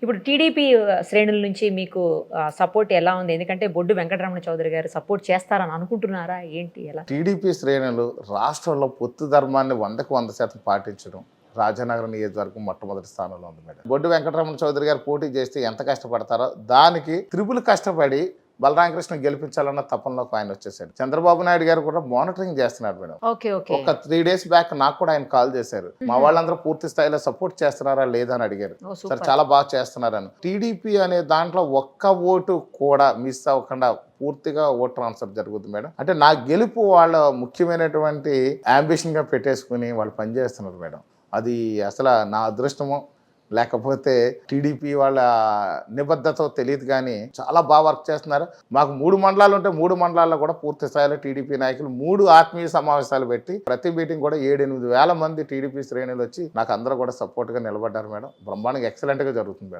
ఇప్పుడు టీడీపీ శ్రేణుల నుంచి మీకు సపోర్ట్ ఎలా ఉంది? ఎందుకంటే బొడ్డు వెంకటరమణ చౌదరి గారు సపోర్ట్ చేస్తారని అనుకుంటున్నారా? ఏంటి ఎలా? టీడీపీ శ్రేణులు రాష్ట్రంలో పొత్తు ధర్మాన్ని 100% పాటించడం రాజానగరం నియోజకవర్గం మొట్టమొదటి స్థానంలో ఉంది మేడం. బొడ్డు వెంకటరమణ చౌదరి గారు పోటీ చేస్తే ఎంత కష్టపడతారో దానికి త్రిపుల్ కష్టపడి బలరామకృష్ణ గెలిపించాలన్న తపనలోకి ఆయన వచ్చేసాడు. చంద్రబాబు నాయుడు గారు కూడా మానిటరింగ్ చేస్తున్నారు మేడం. ఒక 3 days బ్యాక్ నాకు కూడా ఆయన కాల్ చేశారు. మా వాళ్ళందరూ పూర్తి స్థాయిలో సపోర్ట్ చేస్తున్నారా లేదా అని అడిగారు. సరే, చాలా బాగా చేస్తున్నారని. టీడీపీ అనే దాంట్లో ఒక్క ఓటు కూడా మిస్ అవ్వకుండా పూర్తిగా ఓట్ ట్రాన్స్ఫర్ జరుగుతుంది మేడం. అంటే నా గెలుపు వాళ్ళ ముఖ్యమైనటువంటి అంబిషన్ గా పెట్టేసుకుని వాళ్ళు పనిచేస్తున్నారు మేడం. అది అసలు నా అదృష్టము, లేకపోతే టీడీపీ వాళ్ళ నిబద్ధతో తెలియదు, కానీ చాలా బాగా వర్క్ చేస్తున్నారు. మాకు 3 మండలాలు ఉంటే 3 మండలాల్లో కూడా పూర్తి స్థాయిలో టీడీపీ నాయకులు 3 ఆత్మీయ సమావేశాలు పెట్టి ప్రతి మీటింగ్ కూడా 7-8 వేల మంది టీడీపీ శ్రేణులు వచ్చి నాకు అందరూ కూడా సపోర్ట్గా నిలబడ్డారు మేడం. బ్రహ్మాండంగా ఎక్సలెంట్గా జరుగుతుంది మేడం.